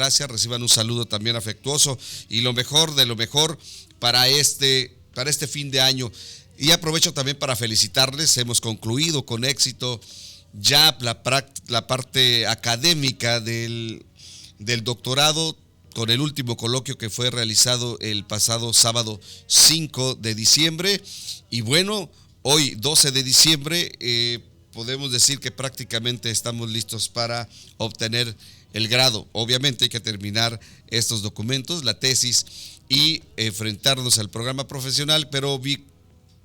Gracias, reciban un saludo también afectuoso y lo mejor de lo mejor para este fin de año. Y aprovecho también para felicitarles, hemos concluido con éxito ya la parte académica del doctorado con el último coloquio que fue realizado el pasado sábado 5 de diciembre. Y bueno, hoy 12 de diciembre podemos decir que prácticamente estamos listos para obtener el grado. Obviamente hay que terminar estos documentos, la tesis y enfrentarnos al programa profesional, pero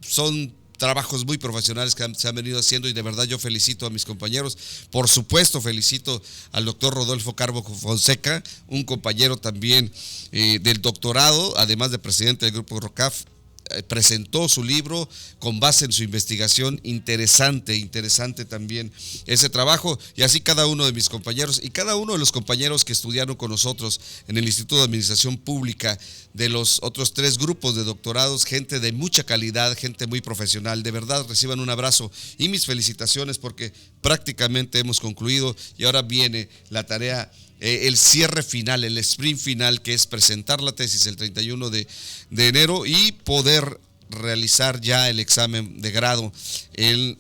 son trabajos muy profesionales que se han venido haciendo y de verdad yo felicito a mis compañeros. Por supuesto felicito al doctor Rodolfo Carbo Fonseca, un compañero también del doctorado, además de presidente del grupo ROCAF. Presentó su libro con base en su investigación, interesante también ese trabajo, y así cada uno de mis compañeros y cada uno de los compañeros que estudiaron con nosotros en el Instituto de Administración Pública, de los otros 3 grupos de doctorados, gente de mucha calidad, gente muy profesional. De verdad reciban un abrazo y mis felicitaciones porque prácticamente hemos concluido y ahora viene la tarea, el cierre final, el sprint final, que es presentar la tesis el 31 de enero y poder realizar ya el examen de grado en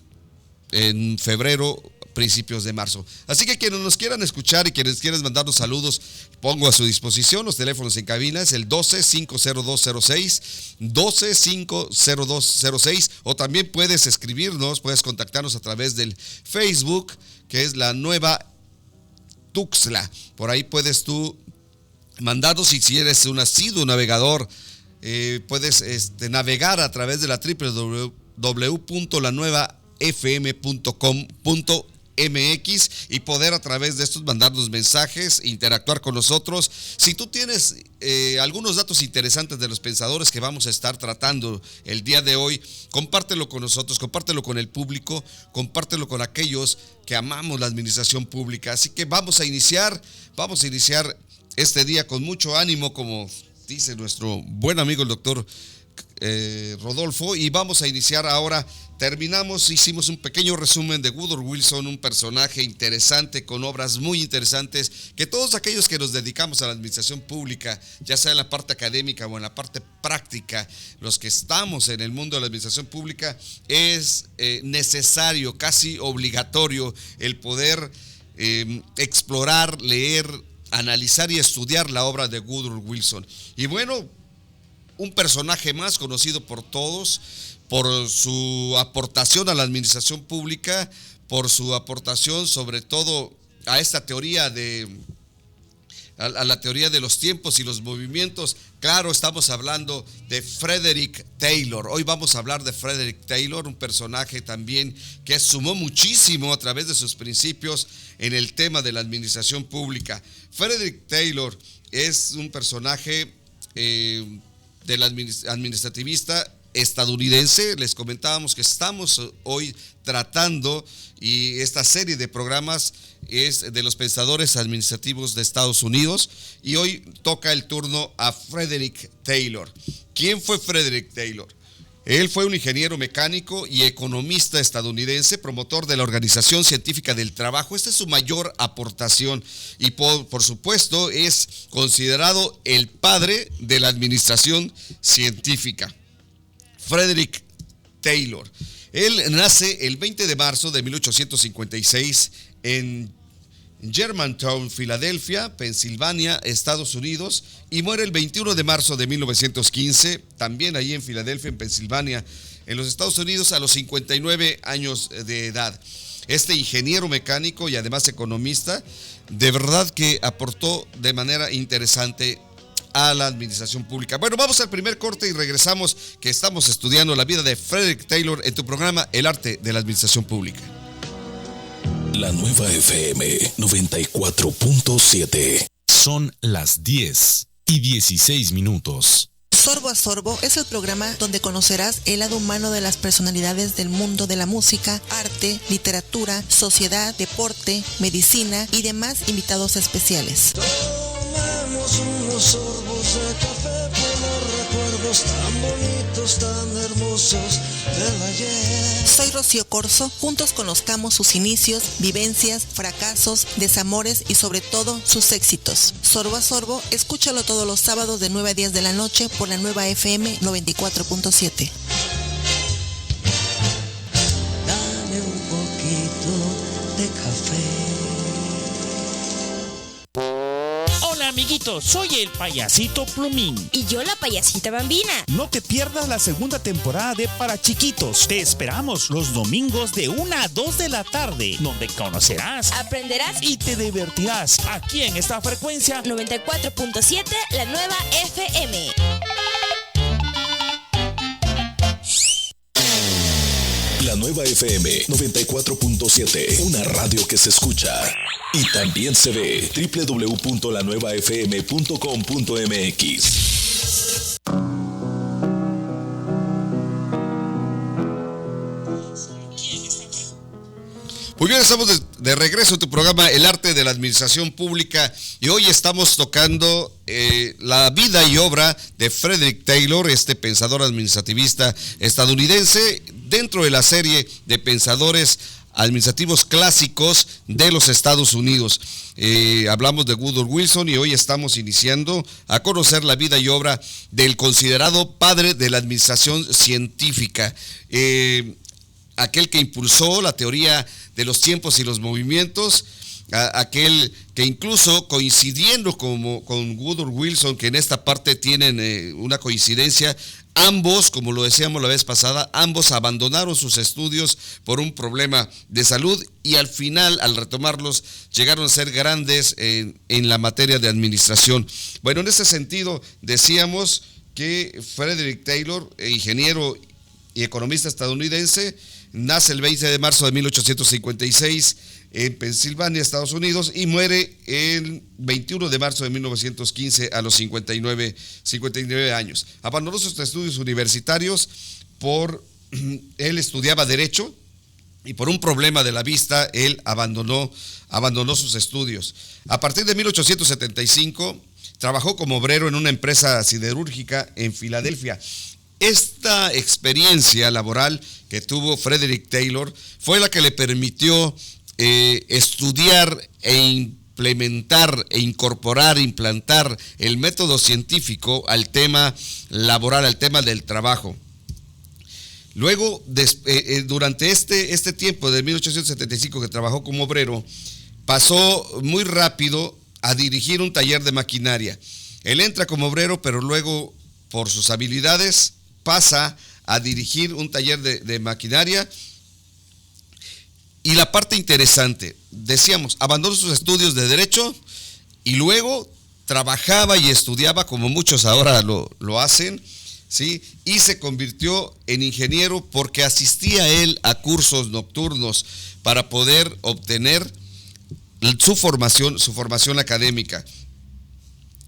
febrero, principios de marzo. Así que quienes nos quieran escuchar y quienes quieran mandarnos saludos, pongo a su disposición los teléfonos en cabina, es el 12-50206, 12-50206, o también puedes escribirnos, puedes contactarnos a través del Facebook, que es La Nueva Tuxtla. Por ahí puedes tú mandarnos, y si eres un asiduo navegador, puedes navegar a través de la www.lanuevafm.com.mx y poder a través de estos mandarnos mensajes, interactuar con nosotros. Si tú tienes algunos datos interesantes de los pensadores que vamos a estar tratando el día de hoy, compártelo con nosotros, compártelo con el público, compártelo con aquellos que amamos la administración pública. Así que vamos a iniciar este día con mucho ánimo, como dice nuestro buen amigo el doctor Rodolfo, y vamos a iniciar ahora. Hicimos un pequeño resumen de Woodrow Wilson, un personaje interesante con obras muy interesantes que todos aquellos que nos dedicamos a la administración pública, ya sea en la parte académica o en la parte práctica, los que estamos en el mundo de la administración pública, es necesario, casi obligatorio, el poder explorar, leer, analizar y estudiar la obra de Woodrow Wilson. Y bueno, un personaje más conocido por todos, por su aportación a la administración pública, por su aportación sobre todo a esta teoría a la teoría de los tiempos y los movimientos. Claro, estamos hablando de Frederick Taylor. Hoy vamos a hablar de Frederick Taylor, un personaje también que sumó muchísimo a través de sus principios en el tema de la administración pública. Frederick Taylor es un personaje del administrativista estadounidense. Les comentábamos que estamos hoy tratando, y esta serie de programas es de los pensadores administrativos de Estados Unidos, y hoy toca el turno a Frederick Taylor. ¿Quién fue Frederick Taylor? Él fue un ingeniero mecánico y economista estadounidense, promotor de la Organización Científica del Trabajo. Esta es su mayor aportación y por supuesto es considerado el padre de la administración científica. Frederick Taylor. Él nace el 20 de marzo de 1856 en Germantown, Filadelfia, Pensilvania, Estados Unidos, y muere el 21 de marzo de 1915, también ahí en Filadelfia, en Pensilvania, en los Estados Unidos, a los 59 años de edad. Este ingeniero mecánico y además economista, de verdad que aportó de manera interesante a la administración pública. Bueno, vamos al primer corte y regresamos, que estamos estudiando la vida de Frederick Taylor en tu programa El Arte de la Administración Pública. La Nueva FM 94.7. Son las 10:16. Sorbo a Sorbo es el programa donde conocerás el lado humano de las personalidades del mundo de la música, arte, literatura, sociedad, deporte, medicina y demás invitados especiales. Tomemos unos sorbos de café por los recuerdos recuerdos tan bonitos, tan hermosos del ayer. Soy Rocío Corso. Juntos conozcamos sus inicios, vivencias, fracasos, desamores y sobre todo sus éxitos. Sorbo a Sorbo, escúchalo todos los sábados de 9 a 10 de la noche por la Nueva FM 94.7. Dame un poquito de café. Hola amiguitos, soy el payasito Plumín. Y yo la payasita Bambina. No te pierdas la segunda temporada de Para Chiquitos. Te esperamos los domingos de 1 a 2 de la tarde, donde conocerás, aprenderás y te divertirás aquí en esta frecuencia 94.7, la Nueva FM. La Nueva FM 94.7, una radio que se escucha y también se ve. www.lanuevafm.com.mx. Muy bien, estamos de regreso en tu programa El Arte de la Administración Pública y hoy estamos tocando la vida y obra de Frederick Taylor, este pensador administrativista estadounidense, dentro de la serie de pensadores administrativos clásicos de los Estados Unidos. Hablamos de Woodrow Wilson y hoy estamos iniciando a conocer la vida y obra del considerado padre de la administración científica, aquel que impulsó la teoría de los tiempos y los movimientos, aquel que incluso coincidiendo con Woodrow Wilson, que en esta parte tienen una coincidencia, ambos, como lo decíamos la vez pasada, ambos abandonaron sus estudios por un problema de salud y al final, al retomarlos, llegaron a ser grandes en la materia de administración. Bueno, en ese sentido, decíamos que Frederick Taylor, ingeniero y economista estadounidense, nace el 20 de marzo de 1856 en Pensilvania, Estados Unidos, y muere el 21 de marzo de 1915 a los 59 años. Abandonó sus estudios universitarios él estudiaba Derecho, y por un problema de la vista, él abandonó sus estudios. A partir de 1875, trabajó como obrero en una empresa siderúrgica en Filadelfia. Esta experiencia laboral que tuvo Frederick Taylor fue la que le permitió estudiar e implementar e incorporar, implantar el método científico al tema laboral, al tema del trabajo. Luego, durante este tiempo de 1875 que trabajó como obrero, pasó muy rápido a dirigir un taller de maquinaria. Él entra como obrero, pero luego, por sus habilidades, pasa a dirigir un taller de maquinaria. Y la parte interesante, decíamos, abandonó sus estudios de Derecho y luego trabajaba y estudiaba como muchos ahora lo hacen, ¿sí? Y se convirtió en ingeniero porque asistía él a cursos nocturnos para poder obtener su formación académica.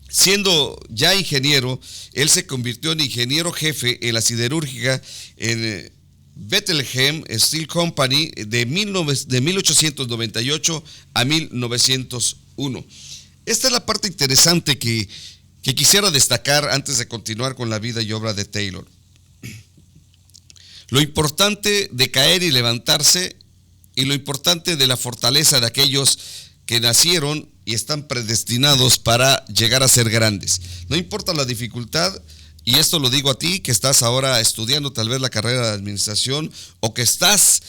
Siendo ya ingeniero, él se convirtió en ingeniero jefe en la siderúrgica en Bethlehem Steel Company de 1898 a 1901. Esta es la parte interesante que quisiera destacar antes de continuar con la vida y obra de Taylor. Lo importante de caer y levantarse y lo importante de la fortaleza de aquellos que nacieron y están predestinados para llegar a ser grandes. No importa la dificultad, y esto lo digo a ti que estás ahora estudiando tal vez la carrera de administración o que estás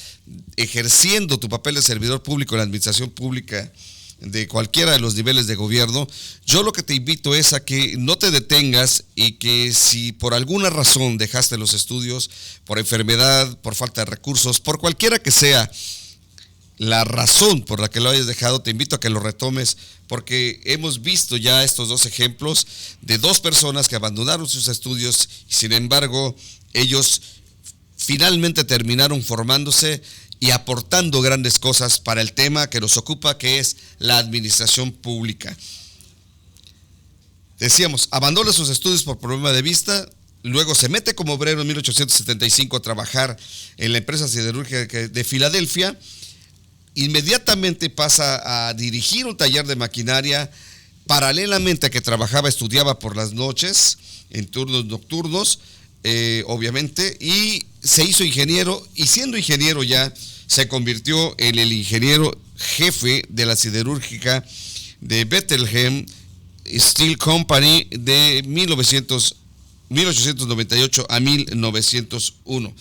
ejerciendo tu papel de servidor público en la administración pública de cualquiera de los niveles de gobierno, yo lo que te invito es a que no te detengas y que si por alguna razón dejaste los estudios, por enfermedad, por falta de recursos, por cualquiera que sea la razón por la que lo hayas dejado, te invito a que lo retomes, porque hemos visto ya estos dos ejemplos de dos personas que abandonaron sus estudios y sin embargo ellos finalmente terminaron formándose y aportando grandes cosas para el tema que nos ocupa, que es la administración pública. Decíamos, abandona sus estudios por problema de vista, luego se mete como obrero en 1875 a trabajar en la empresa siderúrgica de Filadelfia. Inmediatamente pasa a dirigir un taller de maquinaria paralelamente a que trabajaba, estudiaba por las noches, en turnos nocturnos, obviamente, y se hizo ingeniero, y siendo ingeniero ya, se convirtió en el ingeniero jefe de la siderúrgica de Bethlehem Steel Company de 1898 a 1901.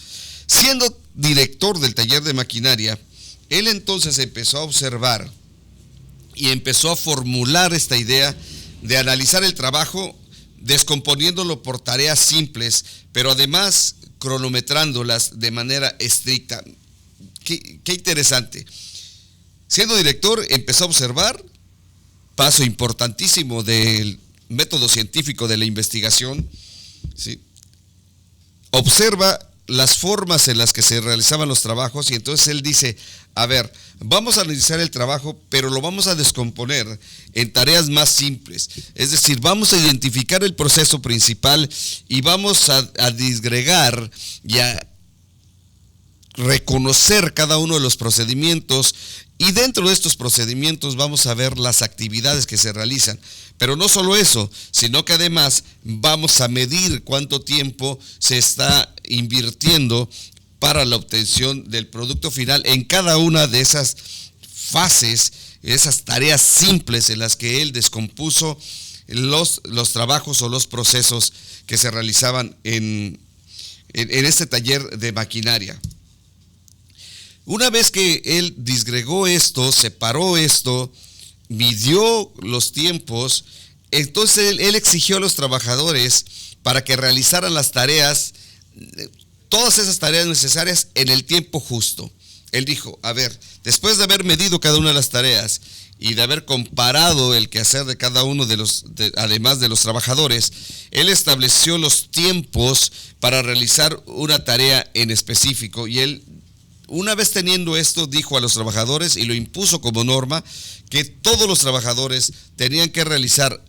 Siendo director del taller de maquinaria, él entonces empezó a observar y empezó a formular esta idea de analizar el trabajo, descomponiéndolo por tareas simples, pero además cronometrándolas de manera estricta. Qué interesante. Siendo director, empezó a observar, paso importantísimo del método científico de la investigación, ¿sí? Observa las formas en las que se realizaban los trabajos, y entonces él dice, a ver, vamos a analizar el trabajo, pero lo vamos a descomponer en tareas más simples. Es decir, vamos a identificar el proceso principal y vamos a disgregar y a reconocer cada uno de los procedimientos, y dentro de estos procedimientos vamos a ver las actividades que se realizan. Pero no solo eso, sino que además vamos a medir cuánto tiempo se está invirtiendo para la obtención del producto final en cada una de esas fases, esas tareas simples en las que él descompuso los trabajos o los procesos que se realizaban en este taller de maquinaria. Una vez que él disgregó esto, separó esto, midió los tiempos, entonces él exigió a los trabajadores para que realizaran las tareas, todas esas tareas necesarias en el tiempo justo. Él dijo, a ver, después de haber medido cada una de las tareas y de haber comparado el quehacer de cada uno además de los trabajadores, él estableció los tiempos para realizar una tarea en específico, y él, una vez teniendo esto, dijo a los trabajadores y lo impuso como norma, que todos los trabajadores tenían que realizar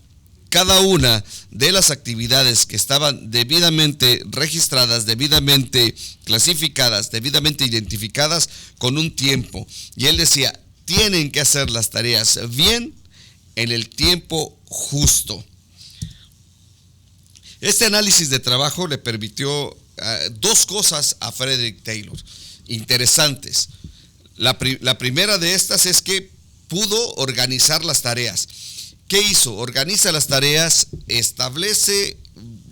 cada una de las actividades que estaban debidamente registradas, debidamente clasificadas, debidamente identificadas con un tiempo. Y él decía, tienen que hacer las tareas bien en el tiempo justo. Este análisis de trabajo le permitió dos cosas a Frederick Taylor interesantes. La primera de estas es que pudo organizar las tareas. ¿Qué hizo? Organiza las tareas, establece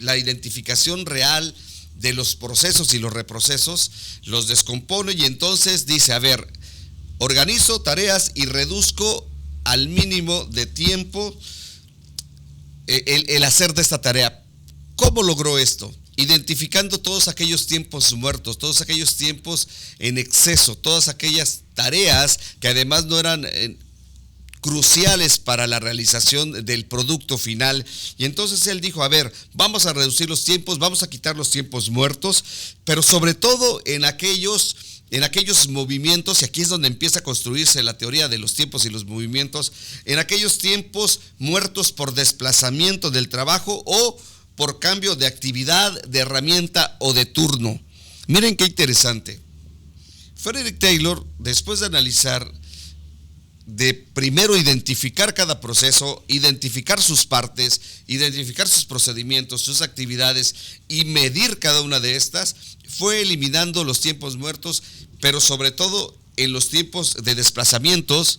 la identificación real de los procesos y los reprocesos, los descompone, y entonces dice, a ver, organizo tareas y reduzco al mínimo de tiempo el hacer de esta tarea. ¿Cómo logró esto? Identificando todos aquellos tiempos muertos, todos aquellos tiempos en exceso, todas aquellas tareas que además no eran cruciales para la realización del producto final. Y entonces él dijo, a ver, vamos a reducir los tiempos, vamos a quitar los tiempos muertos, pero sobre todo en aquellos movimientos, y aquí es donde empieza a construirse la teoría de los tiempos y los movimientos, en aquellos tiempos muertos por desplazamiento del trabajo o por cambio de actividad, de herramienta o de turno. Miren qué interesante. Frederick Taylor, después de analizar, de primero identificar cada proceso, identificar sus partes, identificar sus procedimientos, sus actividades y medir cada una de estas, fue eliminando los tiempos muertos, pero sobre todo en los tiempos de desplazamientos,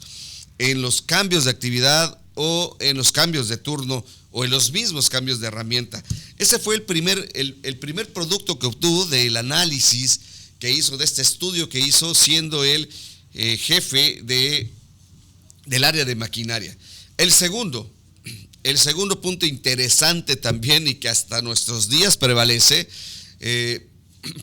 en los cambios de actividad o en los cambios de turno o en los mismos cambios de herramienta. Ese fue el primer producto que obtuvo del análisis que hizo, de este estudio que hizo, siendo él jefe del área de maquinaria. El segundo punto interesante también, y que hasta nuestros días prevalece,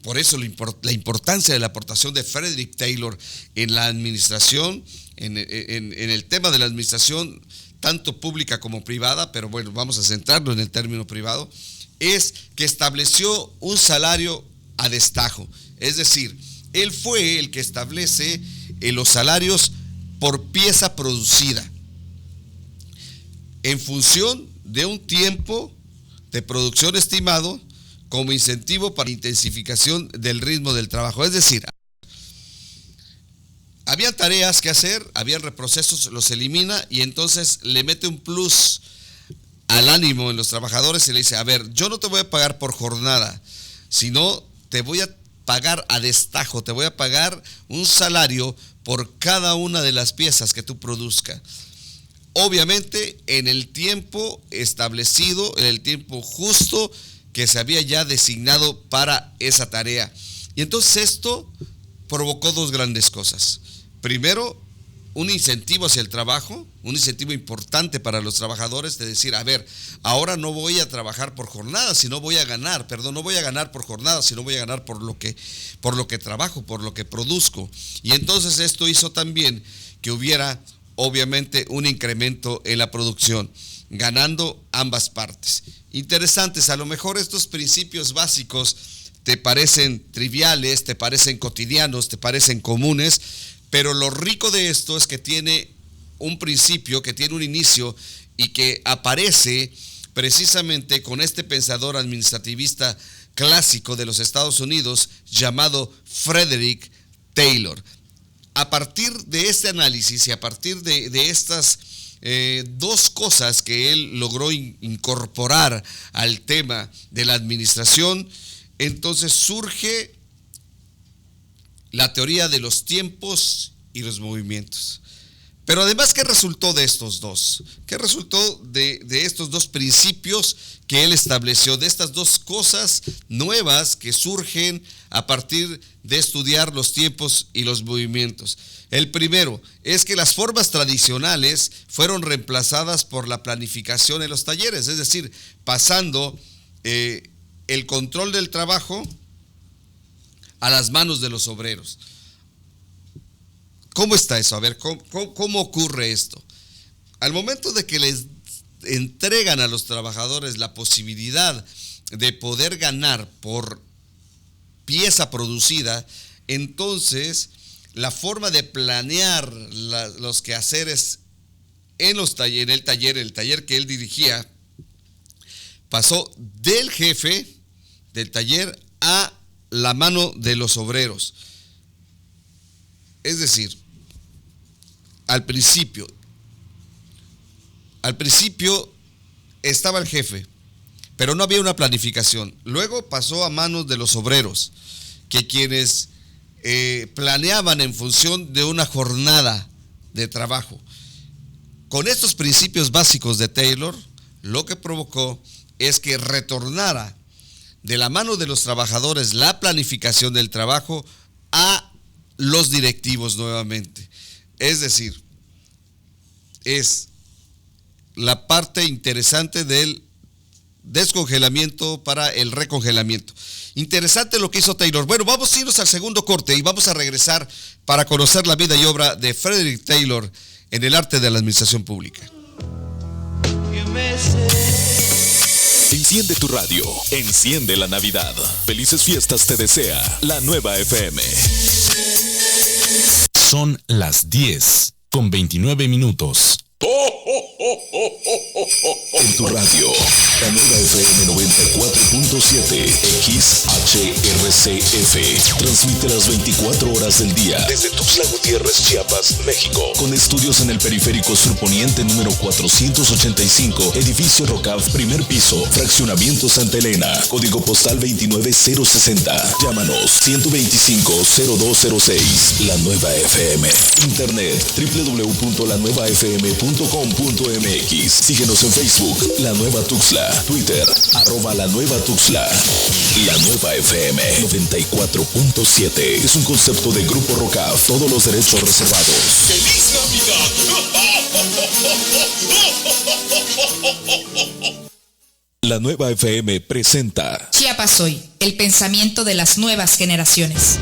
por eso la importancia de la aportación de Frederick Taylor en la administración, en el tema de la administración, tanto pública como privada, pero bueno, vamos a centrarnos en el término privado, es que estableció un salario a destajo. Es decir, él fue el que establece los salarios por pieza producida, en función de un tiempo de producción estimado como incentivo para la intensificación del ritmo del trabajo. Es decir, había tareas que hacer, había reprocesos, los elimina y entonces le mete un plus al ánimo en los trabajadores y le dice, a ver, yo no te voy a pagar por jornada, sino te voy a pagar a destajo, te voy a pagar un salario por cada una de las piezas que tú produzcas. Obviamente en el tiempo establecido, en el tiempo justo que se había ya designado para esa tarea. Y entonces esto provocó dos grandes cosas. Primero, un incentivo hacia el trabajo, un incentivo importante para los trabajadores de decir, a ver, ahora no voy a trabajar por jornada, sino voy a ganar, no voy a ganar por jornada, sino voy a ganar por lo que trabajo, por lo que produzco. Y entonces esto hizo también que hubiera, obviamente, un incremento en la producción, ganando ambas partes. Interesantes, a lo mejor estos principios básicos te parecen triviales, te parecen cotidianos, te parecen comunes, pero lo rico de esto es que tiene un principio, que tiene un inicio y que aparece precisamente con este pensador administrativista clásico de los Estados Unidos llamado Frederick Taylor. A partir de este análisis y a partir de estas dos cosas que él logró incorporar al tema de la administración, entonces surge la teoría de los tiempos y los movimientos. Pero además, ¿qué resultó de estos dos? ¿Qué resultó de estos dos principios que él estableció, de estas dos cosas nuevas que surgen a partir de estudiar los tiempos y los movimientos? El primero es que las formas tradicionales fueron reemplazadas por la planificación en los talleres, es decir, pasando el control del trabajo a las manos de los obreros. ¿Cómo está eso? A ver, ¿cómo ocurre esto? Al momento de que les entregan a los trabajadores la posibilidad de poder ganar por pieza producida, entonces la forma de planear los quehaceres en el taller que él dirigía, pasó del jefe del taller a la mano de los obreros. Es decir, al principio estaba el jefe, pero no había una planificación. Luego pasó a manos de los obreros, que quienes planeaban en función de una jornada de trabajo. Con estos principios básicos de Taylor, lo que provocó es que retornara de la mano de los trabajadores la planificación del trabajo a los directivos nuevamente. Es decir, es la parte interesante del descongelamiento para el recongelamiento. Interesante lo que hizo Taylor. Bueno, vamos a irnos al segundo corte y vamos a regresar para conocer la vida y obra de Frederick Taylor en el arte de la administración pública. Enciende tu radio, enciende la Navidad. Felices fiestas te desea la Nueva FM. Son las 10:29. En tu radio, la Nueva FM 94.7 XHRCF. Transmite las 24 horas del día desde Tuxtla Gutiérrez, Chiapas, México. Con estudios en el periférico surponiente número 485, edificio Rocaf, primer piso, fraccionamiento Santa Elena, código postal 29060. Llámanos 125-0206. La Nueva FM. Internet www.lanuevafm.com.mx. Síguenos en Facebook, La Nueva Tuxtla, Twitter, @La Nueva Tuxtla. La Nueva FM 94.7 es un concepto de Grupo Rocaf. Todos los derechos reservados. ¡Feliz Navidad! La Nueva FM presenta Chiapas Hoy, el pensamiento de las nuevas generaciones.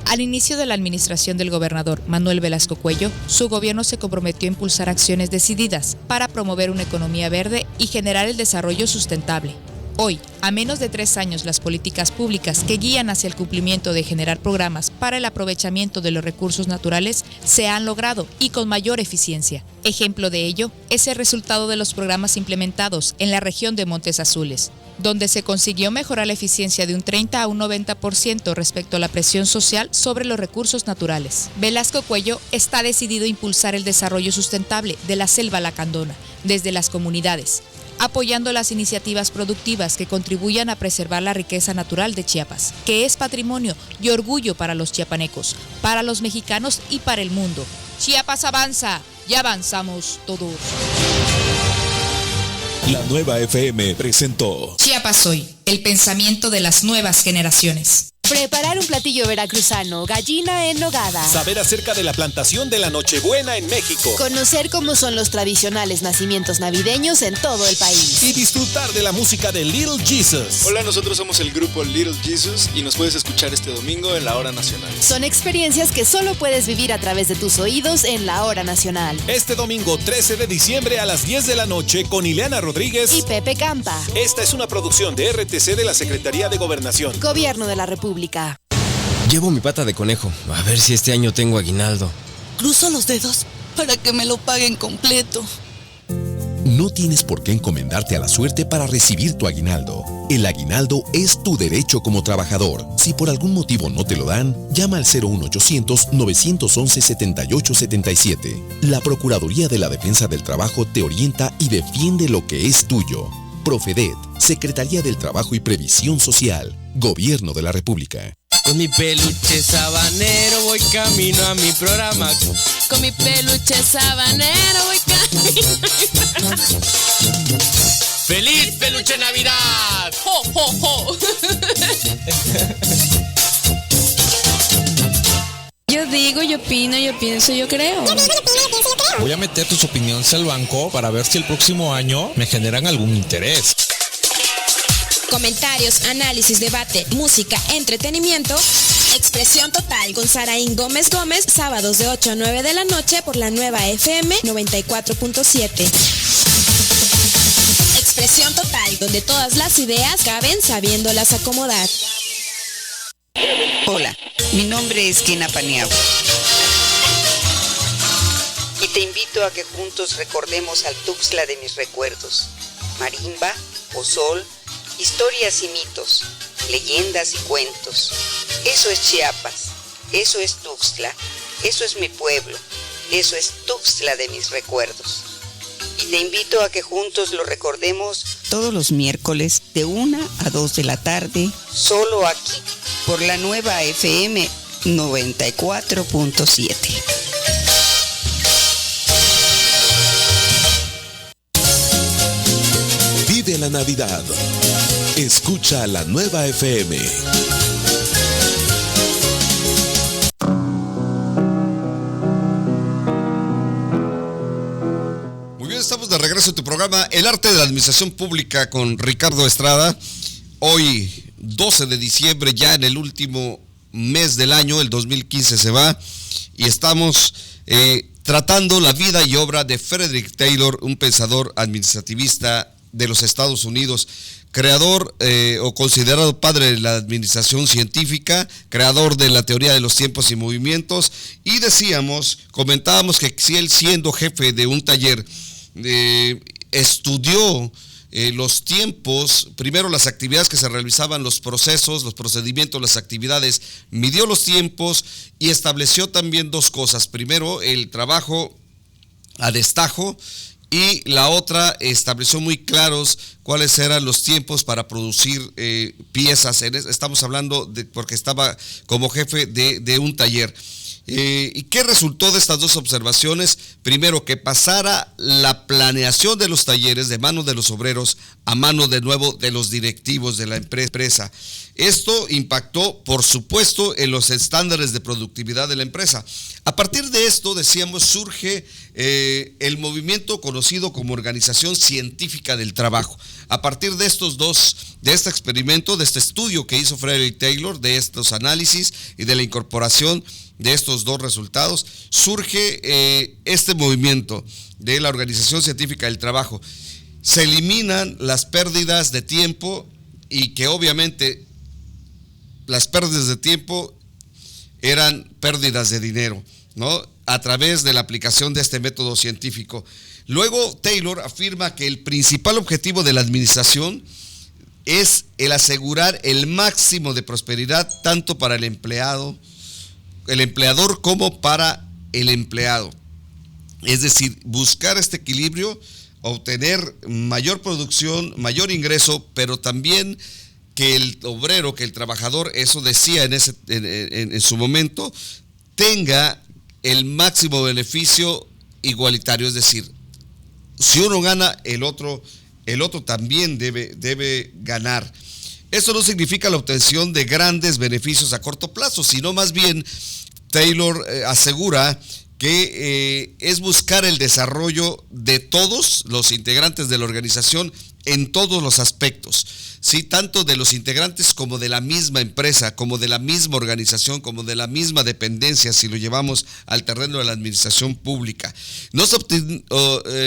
Al inicio de la administración del gobernador Manuel Velasco Cuello, su gobierno se comprometió a impulsar acciones decididas para promover una economía verde y generar el desarrollo sustentable. Hoy, a menos de 3 años, las políticas públicas que guían hacia el cumplimiento de generar programas para el aprovechamiento de los recursos naturales se han logrado y con mayor eficiencia. Ejemplo de ello es el resultado de los programas implementados en la región de Montes Azules, donde se consiguió mejorar la eficiencia de un 30 a un 90% respecto a la presión social sobre los recursos naturales. Velasco Cuello está decidido a impulsar el desarrollo sustentable de la selva lacandona desde las comunidades, apoyando las iniciativas productivas que contribuyan a preservar la riqueza natural de Chiapas, que es patrimonio y orgullo para los chiapanecos, para los mexicanos y para el mundo. Chiapas avanza, ya avanzamos todos. La Nueva FM presentó Chiapas Hoy, el pensamiento de las nuevas generaciones. Preparar un platillo veracruzano, gallina en nogada. Saber acerca de la plantación de la Nochebuena en México. Conocer cómo son los tradicionales nacimientos navideños en todo el país. Y disfrutar de la música de Little Jesus. Hola, nosotros somos el grupo Little Jesus y nos puedes escuchar este domingo en la Hora Nacional. Son experiencias que solo puedes vivir a través de tus oídos en la Hora Nacional. Este domingo 13 de diciembre a las 10 de la noche con Ileana Rodríguez y Pepe Campa. Esta es una producción de RTC de la Secretaría de Gobernación. Gobierno de la República. Llevo mi pata de conejo, a ver si este año tengo aguinaldo. Cruzo los dedos para que me lo paguen completo. No tienes por qué encomendarte a la suerte para recibir tu aguinaldo. El aguinaldo es tu derecho como trabajador. Si por algún motivo no te lo dan, llama al 01800-911-7877. La Procuraduría de la Defensa del Trabajo te orienta y defiende lo que es tuyo. Profedet, Secretaría del Trabajo y Previsión Social, Gobierno de la República. Con mi peluche sabanero voy camino a mi programa. Con mi peluche sabanero voy camino a mi programa. ¡Feliz Peluche Navidad! ¡Ho, ho, ho! Yo digo, yo opino, yo pienso, yo creo. Voy a meter tus opiniones al banco para ver si el próximo año me generan algún interés. Comentarios, análisis, debate, música, entretenimiento. Expresión Total con Saraín Gómez, sábados de 8 a 9 de la noche por la Nueva FM 94.7. Expresión Total, donde todas las ideas caben sabiéndolas acomodar. Hola, mi nombre es Kena Paniagua y te invito a que juntos recordemos al Tuxtla de mis recuerdos. Marimba, pozol, historias y mitos, leyendas y cuentos. Eso es Chiapas, eso es Tuxtla, eso es mi pueblo, eso es Tuxtla de mis recuerdos. Y te invito a que juntos lo recordemos todos los miércoles de 1 a 2 de la tarde, solo aquí, por la Nueva FM 94.7. Vive la Navidad. Escucha la Nueva FM. Muy bien, estamos de regreso en tu programa El Arte de la Administración Pública con Ricardo Estrada. Hoy, 12 de diciembre, ya en el último mes del año, el 2015 se va, y estamos tratando la vida y obra de Frederick Taylor, un pensador administrativista de los Estados Unidos, creador o considerado padre de la administración científica, creador de la teoría de los tiempos y movimientos, y comentábamos que si él, siendo jefe de un taller, estudió los tiempos, primero las actividades que se realizaban, los procesos, los procedimientos, las actividades, midió los tiempos y estableció también dos cosas. Primero, el trabajo a destajo, y la otra, estableció muy claros cuáles eran los tiempos para producir piezas. Estamos hablando porque estaba como jefe de un taller. ¿Y qué resultó de estas dos observaciones? Primero, que pasara la planeación de los talleres de mano de los obreros a mano de nuevo de los directivos de la empresa. Esto impactó, por supuesto, en los estándares de productividad de la empresa. A partir de esto, decíamos, surge el movimiento conocido como Organización Científica del Trabajo. A partir de de este experimento, de este estudio que hizo Frederick Taylor, de estos análisis y de la incorporación de estos dos resultados, surge este movimiento de la Organización Científica del Trabajo. Se eliminan las pérdidas de tiempo, y que obviamente las pérdidas de tiempo eran pérdidas de dinero. ¿no?, a través de la aplicación de este método científico. Luego, Taylor afirma que el principal objetivo de la administración es el asegurar el máximo de prosperidad tanto para el empleador como para el empleado. Es decir, buscar este equilibrio, obtener mayor producción, mayor ingreso, pero también que el obrero, que el trabajador, eso decía en su momento, tenga el máximo beneficio igualitario. Es decir, si uno gana, el otro también debe ganar. Eso no significa la obtención de grandes beneficios a corto plazo, sino más bien Taylor asegura que es buscar el desarrollo de todos los integrantes de la organización en todos los aspectos, ¿sí?, tanto de los integrantes como de la misma empresa, como de la misma organización, como de la misma dependencia, si lo llevamos al terreno de la administración pública. No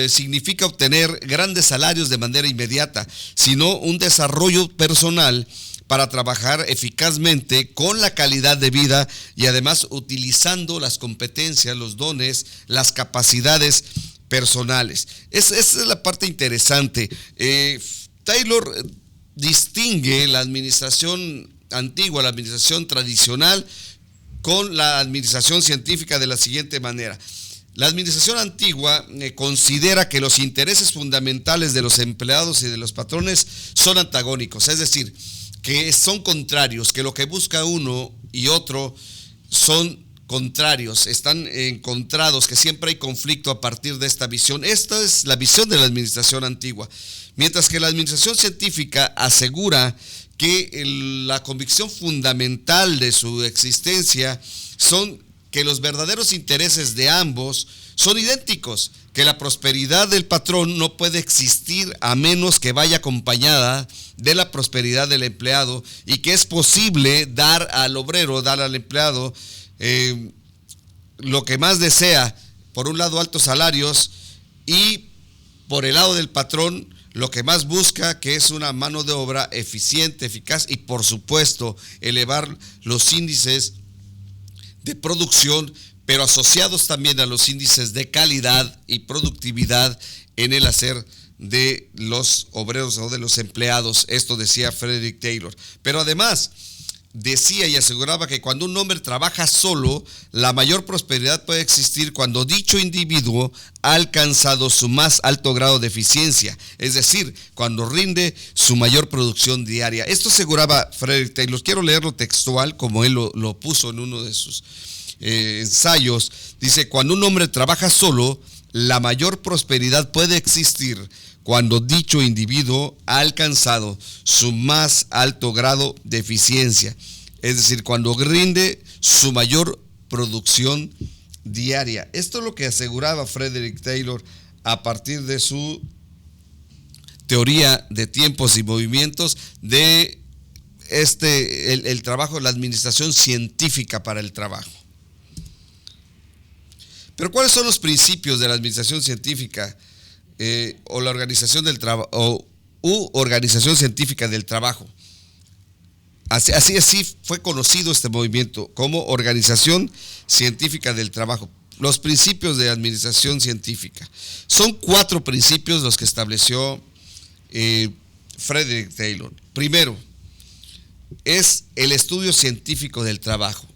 significa obtener grandes salarios de manera inmediata, sino un desarrollo personal para trabajar eficazmente con la calidad de vida y además utilizando las competencias, los dones, las capacidades personales. Esa es la parte interesante. Taylor distingue la administración antigua, la administración tradicional, con la administración científica de la siguiente manera. La administración antigua considera que los intereses fundamentales de los empleados y de los patrones son antagónicos, es decir, que son contrarios, que lo que busca uno y otro son contrarios, están encontrados, que siempre hay conflicto a partir de esta visión. Esta es la visión de la administración antigua, mientras que la administración científica asegura que la convicción fundamental de su existencia son que los verdaderos intereses de ambos son idénticos, que la prosperidad del patrón no puede existir a menos que vaya acompañada de la prosperidad del empleado, y que es posible dar al obrero, dar al empleado lo que más desea, por un lado altos salarios, y por el lado del patrón lo que más busca, que es una mano de obra eficiente, eficaz, y por supuesto elevar los índices de producción, pero asociados también a los índices de calidad y productividad en el hacer de los obreros o de los empleados. Esto decía Frederick Taylor. Pero además decía y aseguraba que cuando un hombre trabaja solo, la mayor prosperidad puede existir cuando dicho individuo ha alcanzado su más alto grado de eficiencia, es decir, cuando rinde su mayor producción diaria. Esto aseguraba Frederick Taylor. Quiero leerlo textual, como él lo puso en uno de sus ensayos. Dice: cuando un hombre trabaja solo, la mayor prosperidad puede existir cuando dicho individuo ha alcanzado su más alto grado de eficiencia, es decir, cuando rinde su mayor producción diaria. Esto es lo que aseguraba Frederick Taylor a partir de su teoría de tiempos y movimientos de el trabajo, la administración científica para el trabajo. Pero ¿cuáles son los principios de la administración científica o la organización del trabajo u organización científica del trabajo? Así fue conocido este movimiento como organización científica del trabajo. Los principios de administración científica son 4 principios los que estableció Frederick Taylor. Primero, es el estudio científico del trabajo,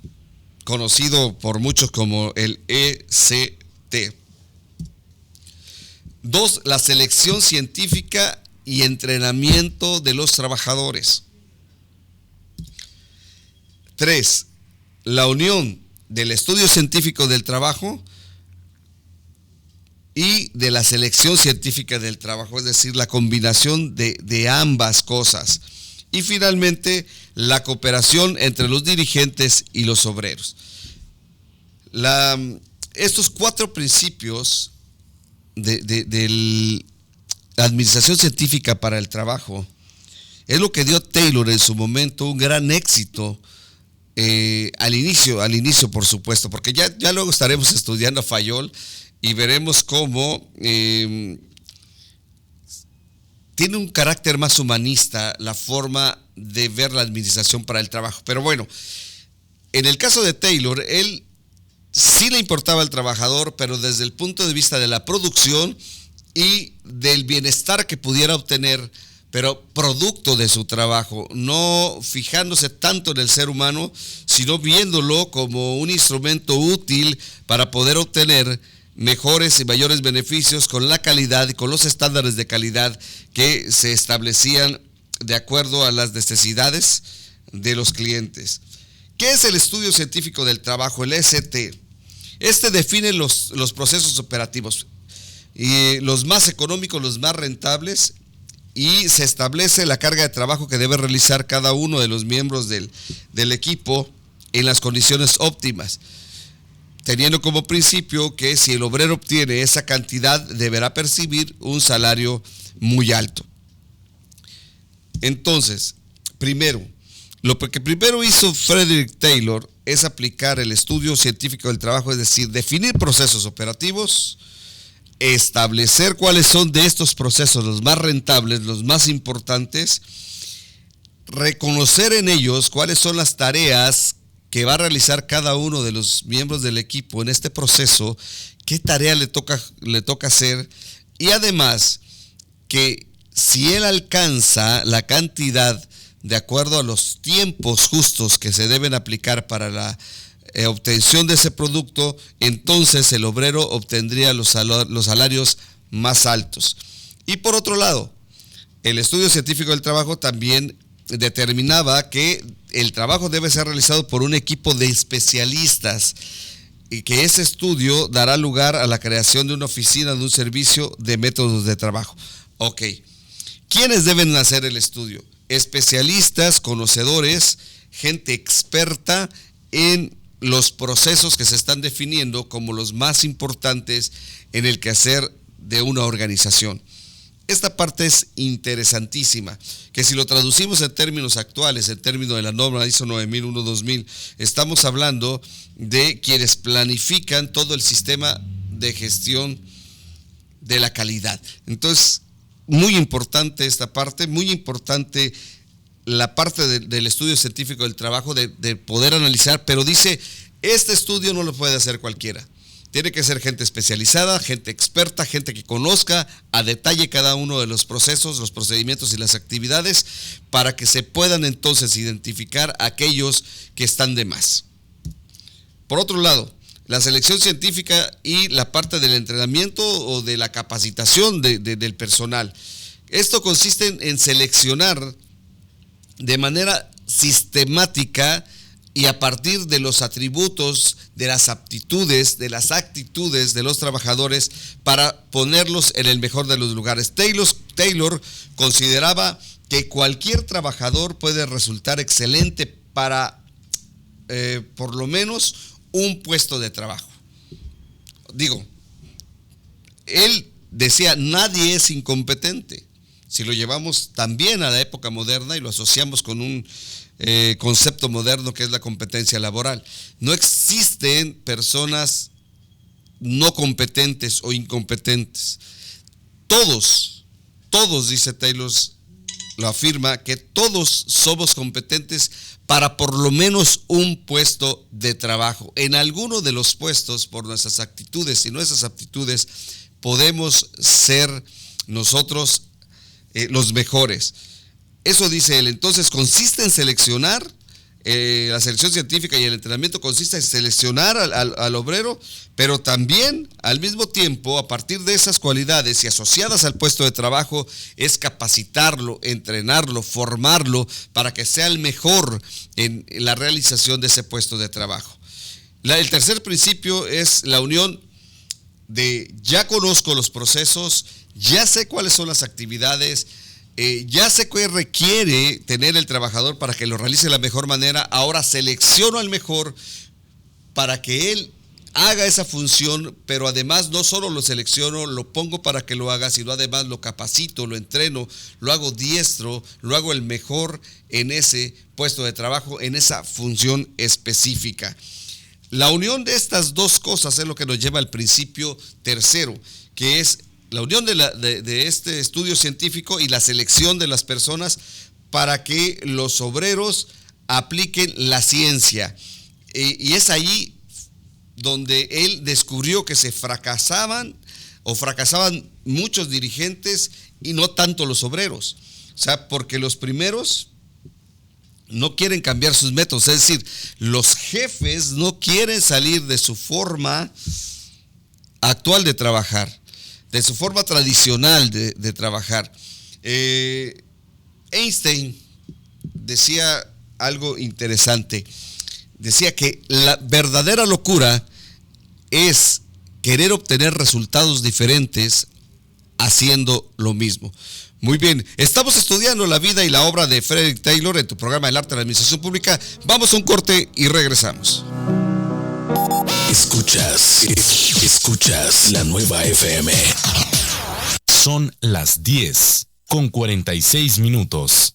conocido por muchos como el ECT. 2, la selección científica y entrenamiento de los trabajadores. 3, la unión del estudio científico del trabajo y de la selección científica del trabajo, es decir, la combinación de ambas cosas. Y finalmente, la cooperación entre los dirigentes y los obreros. Estos 4 principios de la administración científica para el trabajo es lo que dio Taylor en su momento un gran éxito al inicio, por supuesto, porque ya luego estaremos estudiando a Fayol y veremos cómo tiene un carácter más humanista la forma de ver la administración para el trabajo. Pero bueno, en el caso de Taylor, él sí le importaba al trabajador, pero desde el punto de vista de la producción y del bienestar que pudiera obtener, pero producto de su trabajo, no fijándose tanto en el ser humano, sino viéndolo como un instrumento útil para poder obtener mejores y mayores beneficios con la calidad y con los estándares de calidad que se establecían de acuerdo a las necesidades de los clientes. ¿Qué es el estudio científico del trabajo, el ECT? Este define los procesos operativos, y los más económicos, los más rentables, y se establece la carga de trabajo que debe realizar cada uno de los miembros del equipo en las condiciones óptimas, teniendo como principio que si el obrero obtiene esa cantidad, deberá percibir un salario muy alto. Entonces, lo que primero hizo Frederick Taylor es aplicar el estudio científico del trabajo, es decir, definir procesos operativos, establecer cuáles son de estos procesos los más rentables, los más importantes, reconocer en ellos cuáles son las tareas que va a realizar cada uno de los miembros del equipo en este proceso, qué tarea le toca hacer, y además que si él alcanza la cantidad de acuerdo a los tiempos justos que se deben aplicar para la obtención de ese producto, entonces el obrero obtendría los salarios más altos. Y por otro lado, el estudio científico del trabajo también determinaba que el trabajo debe ser realizado por un equipo de especialistas y que ese estudio dará lugar a la creación de una oficina de un servicio de métodos de trabajo. Ok, ¿quiénes deben hacer el estudio? Especialistas, conocedores, gente experta en los procesos que se están definiendo como los más importantes en el quehacer de una organización. Esta parte es interesantísima, que si lo traducimos en términos actuales, en términos de la norma ISO 9001-2000, estamos hablando de quienes planifican todo el sistema de gestión de la calidad. Entonces, muy importante esta parte, muy importante la parte del estudio científico del trabajo, de poder analizar, pero dice, este estudio no lo puede hacer cualquiera. Tiene que ser gente especializada, gente experta, gente que conozca a detalle cada uno de los procesos, los procedimientos y las actividades, para que se puedan entonces identificar aquellos que están de más. Por otro lado, la selección científica y la parte del entrenamiento o de la capacitación del personal. Esto consiste en seleccionar de manera sistemática y a partir de los atributos, de las aptitudes, de las actitudes de los trabajadores para ponerlos en el mejor de los lugares. Taylor consideraba que cualquier trabajador puede resultar excelente para por lo menos un puesto de trabajo. Digo, él decía, nadie es incompetente. Si lo llevamos también a la época moderna y lo asociamos con un concepto moderno que es la competencia laboral, no existen personas no competentes o incompetentes. Todos, dice Taylor, lo afirma, que todos somos competentes para por lo menos un puesto de trabajo. En alguno de los puestos, por nuestras actitudes y nuestras aptitudes, podemos ser nosotros los mejores. Eso dice él. Entonces consiste en seleccionar, la selección científica y el entrenamiento consiste en seleccionar al obrero, pero también al mismo tiempo, a partir de esas cualidades y asociadas al puesto de trabajo, es capacitarlo, entrenarlo, formarlo para que sea el mejor en la realización de ese puesto de trabajo. El tercer principio es la unión de ya conozco los procesos, ya sé cuáles son las actividades, ya sé qué requiere tener el trabajador para que lo realice de la mejor manera, ahora selecciono al mejor para que él haga esa función, pero además no solo lo selecciono, lo pongo para que lo haga, sino además lo capacito, lo entreno, lo hago diestro, lo hago el mejor en ese puesto de trabajo, en esa función específica. La unión de estas dos cosas es lo que nos lleva al principio tercero, que es la unión de este estudio científico y la selección de las personas para que los obreros apliquen la ciencia. Y es ahí donde él descubrió que fracasaban muchos dirigentes y no tanto los obreros. O sea, porque los primeros no quieren cambiar sus métodos, es decir, los jefes no quieren salir de su forma actual de trabajar, de su forma tradicional de trabajar. Einstein decía algo interesante, decía que la verdadera locura es querer obtener resultados diferentes haciendo lo mismo. Muy bien, estamos estudiando la vida y la obra de Frederick Taylor en tu programa El Arte de la Administración Pública. Vamos a un corte y regresamos. Escuchas la nueva FM. Son las 10:46.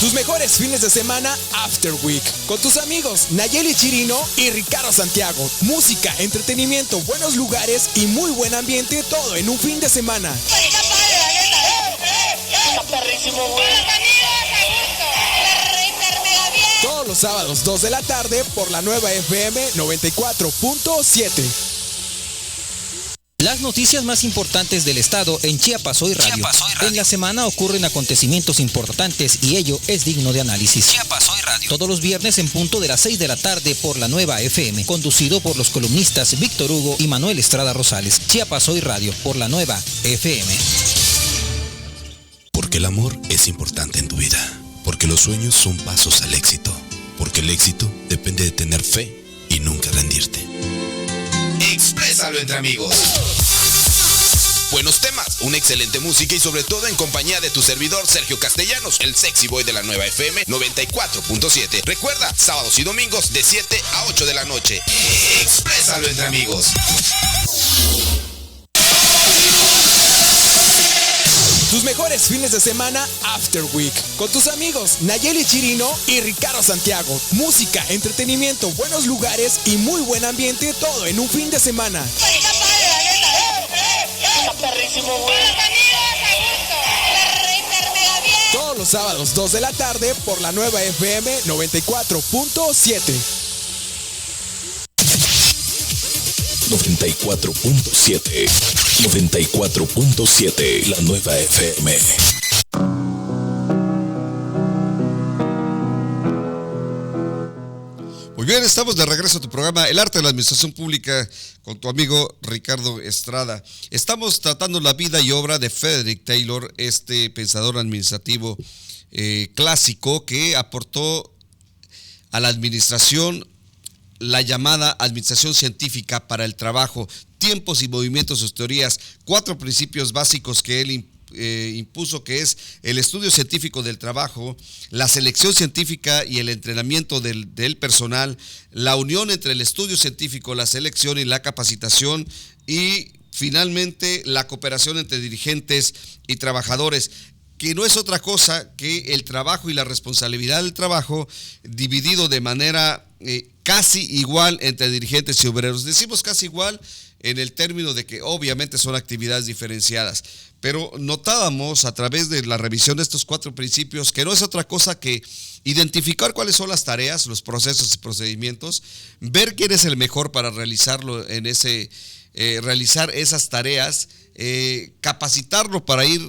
Tus mejores fines de semana After Week con tus amigos Nayeli Chirino y Ricardo Santiago. Música, entretenimiento, buenos lugares y muy buen ambiente, todo en un fin de semana. Todos los sábados 2 de la tarde por la nueva FM 94.7. Las noticias más importantes del estado en Chiapas Hoy Radio. En la semana ocurren acontecimientos importantes y ello es digno de análisis. Chiapas Hoy Radio. Todos los viernes en punto de las 6 de la tarde por la nueva FM, conducido por los columnistas Víctor Hugo y Manuel Estrada Rosales. Chiapas Hoy Radio por la nueva FM. Porque el amor es importante en tu vida. Porque los sueños son pasos al éxito. Porque el éxito depende de tener fe y nunca rendirte. Exprésalo entre amigos. Buenos temas, una excelente música y sobre todo en compañía de tu servidor Sergio Castellanos, el sexy boy de la nueva FM 94.7. Recuerda, sábados y domingos de 7 a 8 de la noche. Exprésalo entre amigos. Tus mejores fines de semana After Week con tus amigos Nayeli Chirino y Ricardo Santiago. Música, entretenimiento, buenos lugares y muy buen ambiente, todo en un fin de semana. Todos los sábados 2 de la tarde por la nueva FM 94.7. 94.7. 94.7, la nueva FM. Muy bien, estamos de regreso a tu programa El Arte de la Administración Pública con tu amigo Ricardo Estrada. Estamos tratando la vida y obra de Frederick Taylor, este pensador administrativo clásico que aportó a la administración la llamada administración científica para el trabajo, tiempos y movimientos, sus teorías, 4 principios básicos que él impuso, que es el estudio científico del trabajo, la selección científica y el entrenamiento del personal, la unión entre el estudio científico, la selección y la capacitación, y finalmente la cooperación entre dirigentes y trabajadores, que no es otra cosa que el trabajo y la responsabilidad del trabajo dividido de manera casi igual entre dirigentes y obreros. Decimos casi igual en el término de que obviamente son actividades diferenciadas, pero notábamos a través de la revisión de estos 4 principios que no es otra cosa que identificar cuáles son las tareas, los procesos y procedimientos, ver quién es el mejor para realizarlo en realizar esas tareas, capacitarlo para ir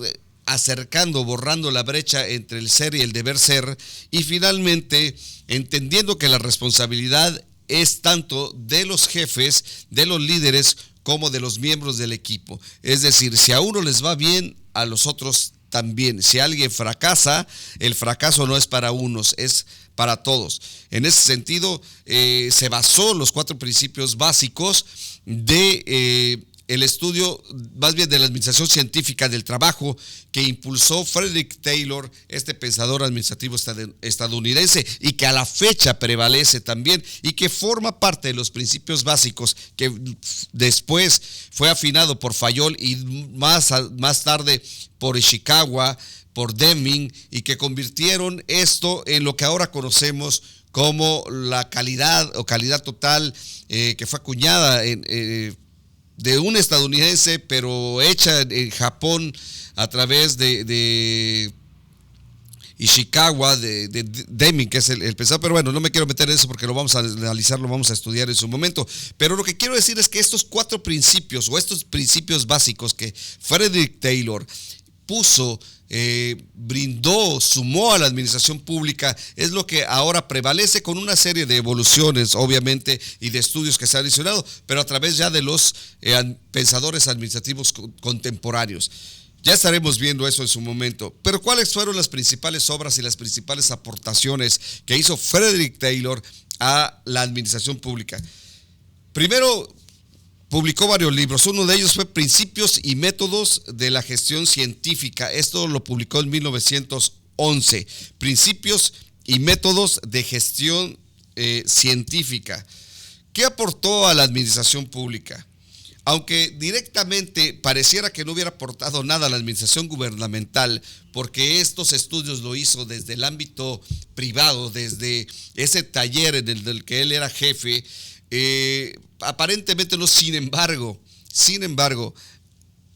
borrando la brecha entre el ser y el deber ser, y finalmente entendiendo que la responsabilidad es tanto de los jefes, de los líderes, como de los miembros del equipo. Es decir, si a uno les va bien, a los otros también. Si alguien fracasa, el fracaso no es para unos, es para todos. En ese sentido, se basó los 4 principios básicos de el estudio, más bien de la administración científica del trabajo, que impulsó Frederick Taylor, este pensador administrativo estadounidense, y que a la fecha prevalece también, y que forma parte de los principios básicos que después fue afinado por Fayol y más tarde por Ishikawa, por Deming, y que convirtieron esto en lo que ahora conocemos como la calidad o calidad total, que fue acuñada de un estadounidense, pero hecha en Japón a través de Ishikawa, de Deming, que es el pensador, pero bueno, no me quiero meter en eso porque lo vamos a analizar, lo vamos a estudiar en su momento. Pero lo que quiero decir es que estos 4 principios o estos principios básicos que Frederick Taylor puso, brindó, sumó a la administración pública, es lo que ahora prevalece con una serie de evoluciones, obviamente, y de estudios que se han adicionado, pero a través ya de los pensadores administrativos contemporáneos. Ya estaremos viendo eso en su momento. Pero ¿cuáles fueron las principales obras y las principales aportaciones que hizo Frederick Taylor a la administración pública? Primero, publicó varios libros. Uno de ellos fue Principios y Métodos de la Gestión Científica. Esto lo publicó en 1911. Principios y Métodos de Gestión Científica. ¿Qué aportó a la administración pública? Aunque directamente pareciera que no hubiera aportado nada a la administración gubernamental, porque estos estudios lo hizo desde el ámbito privado, desde ese taller en el que él era jefe, aparentemente no. Sin embargo,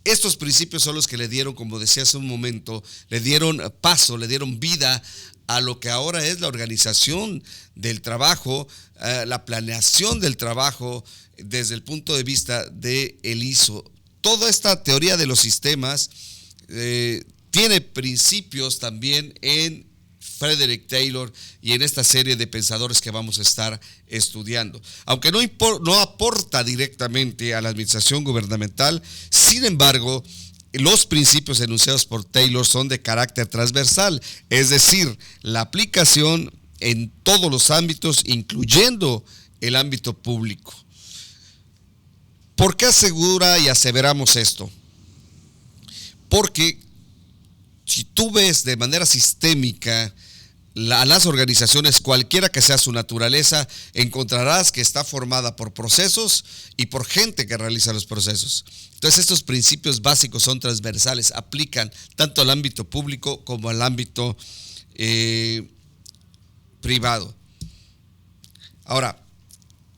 estos principios son los que le dieron, como decía hace un momento, le dieron paso, le dieron vida a lo que ahora es la organización del trabajo, la planeación del trabajo desde el punto de vista del ISO. Toda esta teoría de los sistemas tiene principios también en Frederick Taylor y en esta serie de pensadores que vamos a estar estudiando. Aunque no aporta directamente a la administración gubernamental, sin embargo, los principios enunciados por Taylor son de carácter transversal, es decir, la aplicación en todos los ámbitos, incluyendo el ámbito público. ¿Por qué asegura y aseveramos esto? Porque si tú ves de manera sistémica a las organizaciones, cualquiera que sea su naturaleza, encontrarás que está formada por procesos y por gente que realiza los procesos. Entonces estos principios básicos son transversales, aplican tanto al ámbito público como al ámbito privado. Ahora,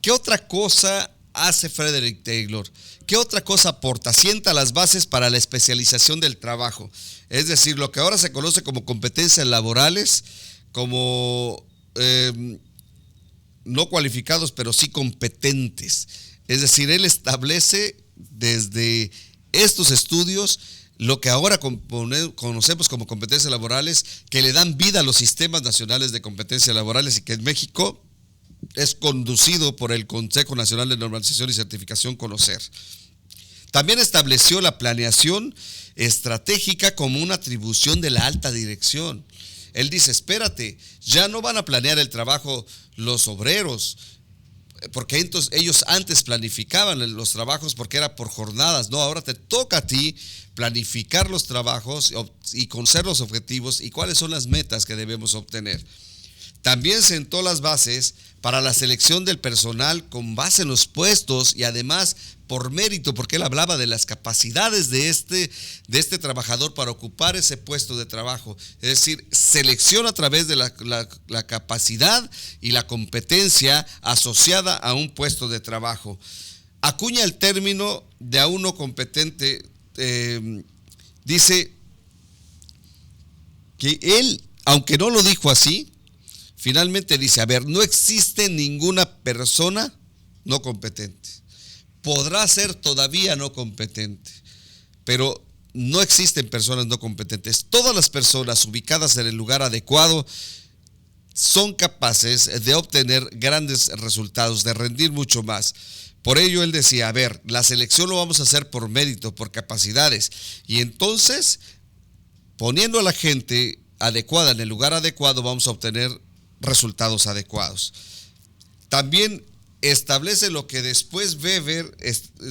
¿qué otra cosa hace Frederick Taylor? ¿Qué otra cosa aporta? Sienta las bases para la especialización del trabajo. Es decir, lo que ahora se conoce como competencias laborales, como no cualificados, pero sí competentes. Es decir, él establece desde estos estudios lo que ahora conocemos como competencias laborales, que le dan vida a los sistemas nacionales de competencias laborales y que en México es conducido por el Consejo Nacional de Normalización y Certificación, CONOCER. También estableció la planeación estratégica como una atribución de la alta dirección. Él dice, espérate, ya no van a planear el trabajo los obreros, porque entonces ellos antes planificaban los trabajos porque era por jornadas. No, ahora te toca a ti planificar los trabajos y conocer los objetivos y cuáles son las metas que debemos obtener. También sentó las bases para la selección del personal con base en los puestos y además por mérito, porque él hablaba de las capacidades de este trabajador para ocupar ese puesto de trabajo. Es decir, selección a través de la capacidad y la competencia asociada a un puesto de trabajo. Acuña el término de a uno competente, dice que él, aunque no lo dijo así, finalmente dice, a ver, no existe ninguna persona no competente. Podrá ser todavía no competente, pero no existen personas no competentes. Todas las personas ubicadas en el lugar adecuado son capaces de obtener grandes resultados, de rendir mucho más. Por ello él decía, a ver, la selección lo vamos a hacer por mérito, por capacidades. Y entonces, poniendo a la gente adecuada en el lugar adecuado, vamos a obtener resultados adecuados. También establece lo que después Weber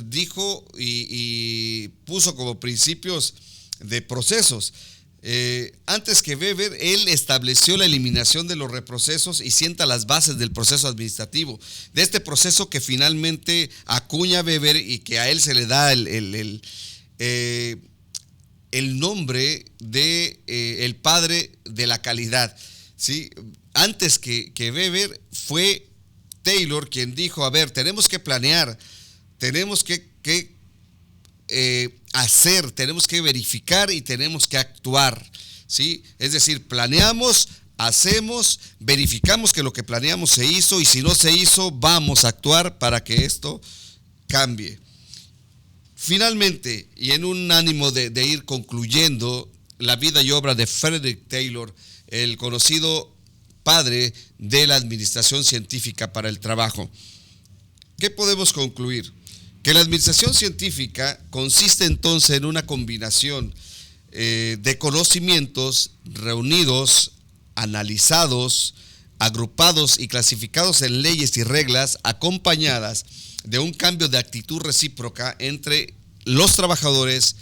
dijo y puso como principios de procesos. Antes que Weber, él estableció la eliminación de los reprocesos y sienta las bases del proceso administrativo. De este proceso que finalmente acuña Weber y que a él se le da el nombre de el padre de la calidad, ¿sí? Antes que Weber fue Taylor quien dijo, a ver, tenemos que planear, tenemos que hacer, tenemos que verificar y tenemos que actuar, ¿sí? Es decir, planeamos, hacemos, verificamos que lo que planeamos se hizo y si no se hizo, vamos a actuar para que esto cambie. Finalmente, y en un ánimo de ir concluyendo, la vida y obra de Frederick Taylor, el conocido padre de la administración científica para el trabajo. ¿Qué podemos concluir? Que la administración científica consiste entonces en una combinación de conocimientos reunidos, analizados, agrupados y clasificados en leyes y reglas, acompañadas de un cambio de actitud recíproca entre los trabajadores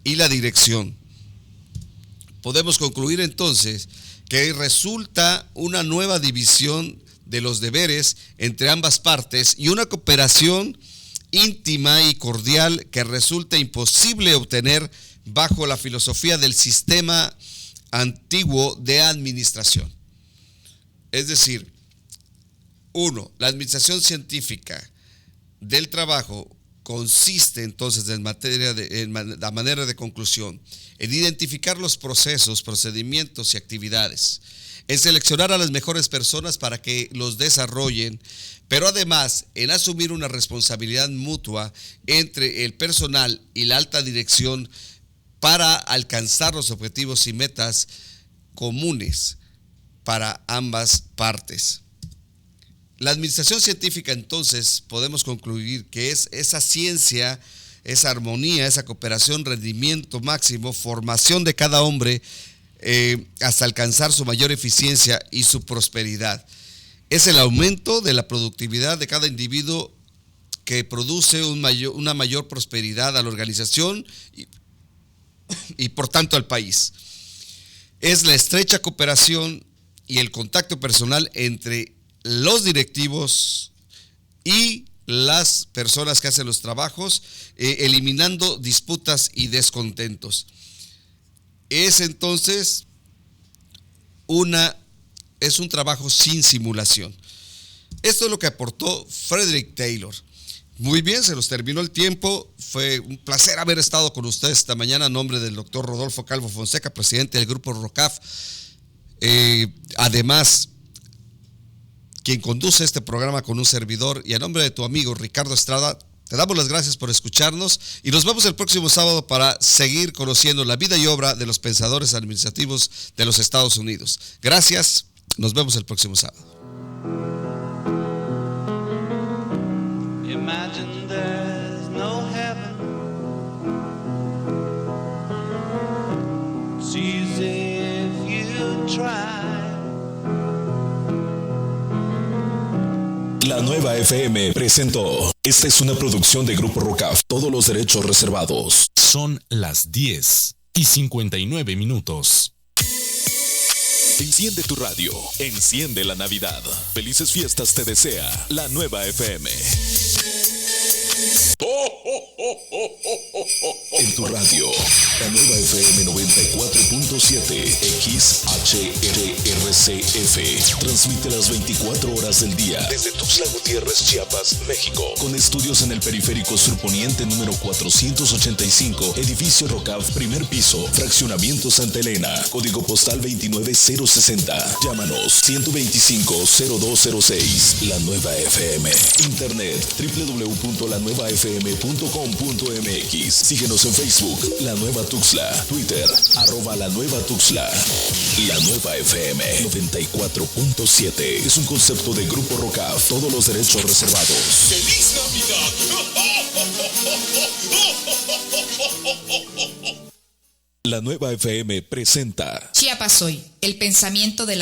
y la dirección. Podemos concluir entonces que resulta una nueva división de los deberes entre ambas partes y una cooperación íntima y cordial que resulta imposible obtener bajo la filosofía del sistema antiguo de administración. Es decir, 1. La administración científica del trabajo consiste entonces en la manera de conclusión, en identificar los procesos, procedimientos y actividades, en seleccionar a las mejores personas para que los desarrollen, pero además en asumir una responsabilidad mutua entre el personal y la alta dirección para alcanzar los objetivos y metas comunes para ambas partes. La administración científica, entonces, podemos concluir que es esa ciencia, esa armonía, esa cooperación, rendimiento máximo, formación de cada hombre hasta alcanzar su mayor eficiencia y su prosperidad. Es el aumento de la productividad de cada individuo que produce una mayor prosperidad a la organización y por tanto al país. Es la estrecha cooperación y el contacto personal entre los directivos y las personas que hacen los trabajos, eliminando disputas y descontentos. Es entonces un trabajo sin simulación. Esto es lo que aportó Frederick Taylor. Muy bien, se nos terminó el tiempo. Fue un placer haber estado con ustedes esta mañana a nombre del doctor Rodolfo Calvo Fonseca, presidente del grupo ROCAF. Además, quien conduce este programa con un servidor, y a nombre de tu amigo Ricardo Estrada, te damos las gracias por escucharnos y nos vemos el próximo sábado para seguir conociendo la vida y obra de los pensadores administrativos de los Estados Unidos. Gracias, nos vemos el próximo sábado. Imagine there's no heaven. See as if you try. La Nueva FM presentó. Esta es una producción de Grupo ROCAF. Todos los derechos reservados. Son las 10:59. Enciende tu radio. Enciende la Navidad. Felices fiestas te desea La Nueva FM. En tu radio, La Nueva FM 94.7 XHRRCF. Transmite las 24 horas del día desde Tuxtla Gutiérrez, Chiapas, México. Con estudios en el periférico surponiente número 485, edificio ROCAF, primer piso, fraccionamiento Santa Elena, código postal 29060. Llámanos 125-0206. La Nueva FM. Internet www.lanuevafm.com.mx. Síguenos en Facebook, La Nueva Tuxtla, Twitter, @La Nueva Tuxtla. La Nueva FM 94.7 es un concepto de Grupo ROCAF. Todos los derechos reservados. ¡Feliz Navidad! La Nueva FM presenta Chiapas hoy, el pensamiento de la